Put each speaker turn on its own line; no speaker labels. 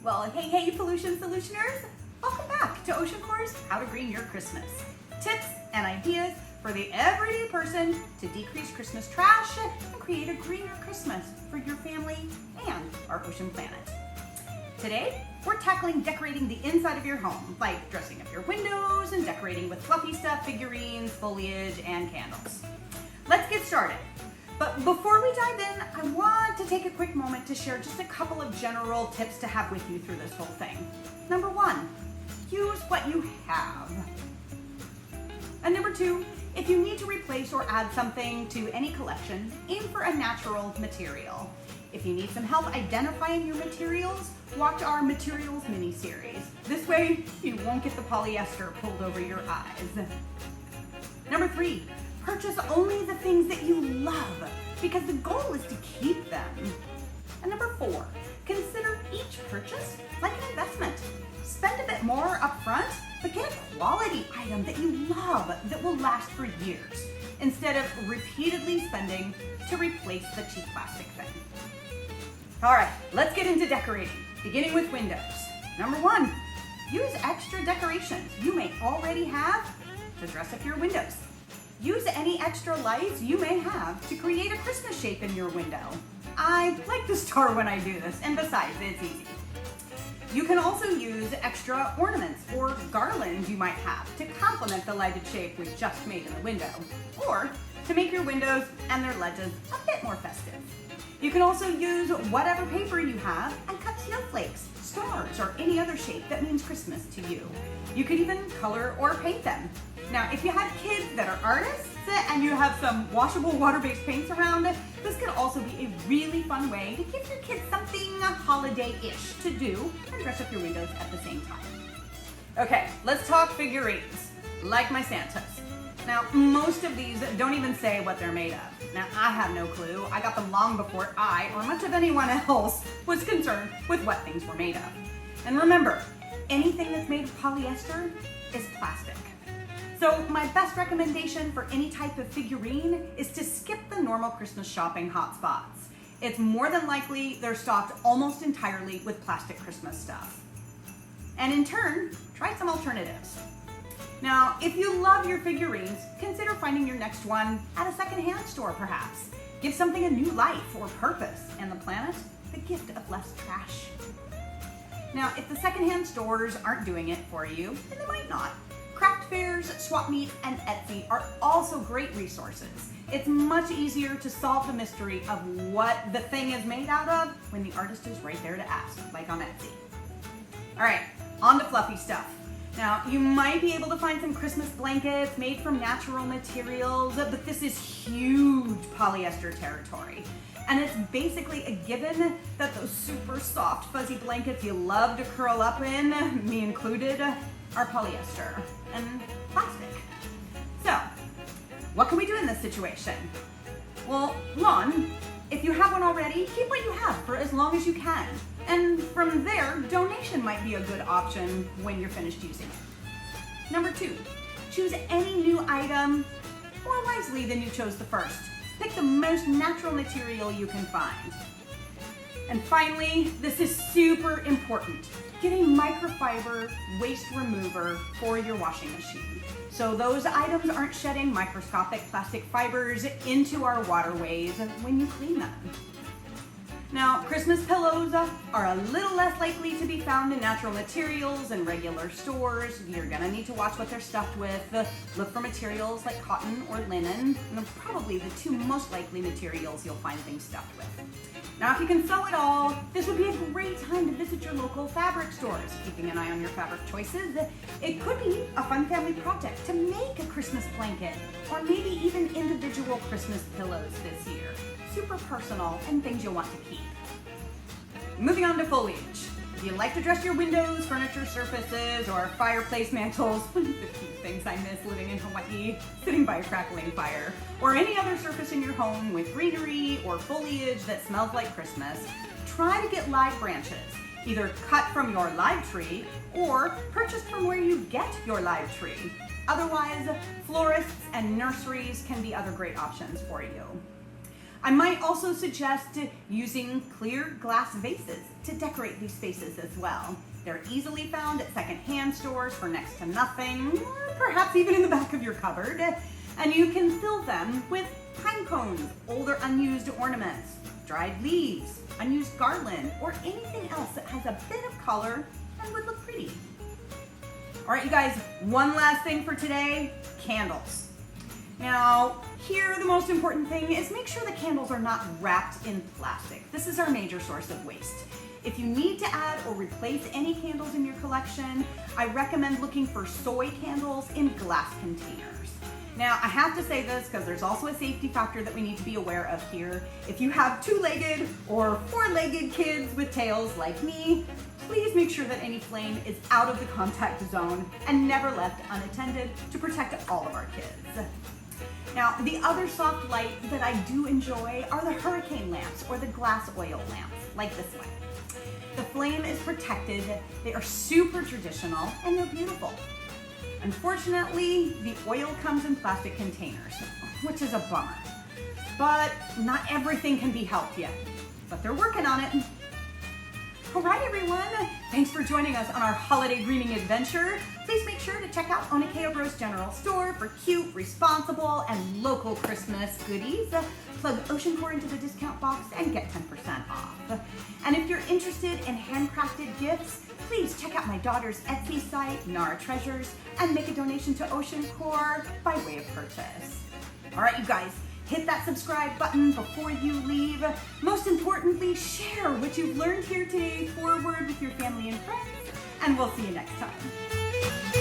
Well, hey, pollution solutioners! Welcome back to OceanCore's How to Green Your Christmas. Tips and ideas for the everyday person to decrease Christmas trash and create a greener Christmas for your family and our ocean planet. Today, we're tackling decorating the inside of your home, like dressing up your windows and decorating with fluffy stuff, figurines, foliage, and candles. Let's get started. But before we dive in, I want to take a quick moment to share just a couple of general tips to have with you through this whole thing. Number one, use what you have. And number two, if you need to replace or add something to any collection, aim for a natural material. If you need some help identifying your materials, watch our Materials mini-series. This way, you won't get the polyester pulled over your eyes. Number three, purchase only the things that you love, because the goal is to keep them. And number four, consider each purchase like an investment. Spend a bit more upfront, but get a quality item that you love that will last for years, instead of repeatedly spending to replace the cheap plastic thing. All right, let's get into decorating, beginning with windows. Number one, use extra decorations you may already have to dress up your windows. Use any extra lights you may have to create a Christmas shape in your window. I like the star when I do this, and besides, it's easy. You can also use extra ornaments or garlands you might have to complement the lighted shape we just made in the window, or to make your windows and their ledges a bit more festive. You can also use whatever paper you have and cut snowflakes, stars, or any other shape that means Christmas to you. You could even color or paint them. Now, if you have kids that are artists and you have some washable water-based paints around, this could also be a really fun way to give your kids something holiday-ish to do and dress up your windows at the same time. Okay, let's talk figurines, like my Santas. Now, most of these don't even say what they're made of. Now, I have no clue. I got them long before I, or much of anyone else, was concerned with what things were made of. And remember, anything that's made of polyester is plastic. So my best recommendation for any type of figurine is to skip the normal Christmas shopping hotspots. It's more than likely they're stocked almost entirely with plastic Christmas stuff. And in turn, try some alternatives. Now, if you love your figurines, consider finding your next one at a secondhand store perhaps. Give something a new life or purpose, and the planet the gift of less trash. Now, if the secondhand stores aren't doing it for you, and they might not, craft fairs, swap meets, and Etsy are also great resources. It's much easier to solve the mystery of what the thing is made out of when the artist is right there to ask, like on Etsy. All right, on to fluffy stuff. Now, you might be able to find some Christmas blankets made from natural materials, but this is huge polyester territory. And it's basically a given that those super soft, fuzzy blankets you love to curl up in, me included, are polyester and plastic. So, what can we do in this situation? Well, one, if you have one already, keep what you have for as long as you can. And from there, donation might be a good option when you're finished using it. Number two, choose any new item more wisely than you chose the first. Pick the most natural material you can find. And finally, this is super important. Get a microfiber waste remover for your washing machine, so those items aren't shedding microscopic plastic fibers into our waterways when you clean them. Now, Christmas pillows are a little less likely to be found in natural materials in regular stores. You're gonna need to watch what they're stuffed with. Look for materials like cotton or linen, and they're probably the two most likely materials you'll find things stuffed with. Now, if you can sew it all, this would be a great time to visit your local fabric stores, keeping an eye on your fabric choices. It could be a fun family project to make a Christmas blanket, or maybe even individual Christmas pillows this year. Super personal and things you'll want to keep. Moving on to foliage. If you like to dress your windows, furniture surfaces, or fireplace mantles, the few things I miss living in Hawaii, sitting by a crackling fire, or any other surface in your home with greenery or foliage that smells like Christmas, try to get live branches, either cut from your live tree or purchased from where you get your live tree. Otherwise, florists and nurseries can be other great options for you. I might also suggest using clear glass vases to decorate these spaces as well. They're easily found at secondhand stores for next to nothing, or perhaps even in the back of your cupboard. And you can fill them with pine cones, older unused ornaments, dried leaves, unused garland, or anything else that has a bit of color and would look pretty. All right, you guys, one last thing for today, candles. Now, here the most important thing is make sure the candles are not wrapped in plastic. This is our major source of waste. If you need to add or replace any candles in your collection, I recommend looking for soy candles in glass containers. Now, I have to say this because there's also a safety factor that we need to be aware of here. If you have two-legged or four-legged kids with tails like me, please make sure that any flame is out of the contact zone and never left unattended to protect all of our kids. Now, the other soft light that I do enjoy are the hurricane lamps or the glass oil lamps, like this one. The flame is protected, they are super traditional, and they're beautiful. Unfortunately, the oil comes in plastic containers, which is a bummer. But not everything can be helped yet, but they're working on it. All right, everyone, thanks for joining us on our holiday greening adventure. Please make sure to check out Onekeo Gross General Store for cute, responsible, and local Christmas goodies. Plug OceanCore into the discount box and get 10% off. And if you're interested in handcrafted gifts, please check out my daughter's Etsy site, Nara Treasures, and make a donation to OceanCore by way of purchase. All right, you guys, hit that subscribe button before you leave. Most importantly, share what you've learned here today forward with your family and friends, and we'll see you next time.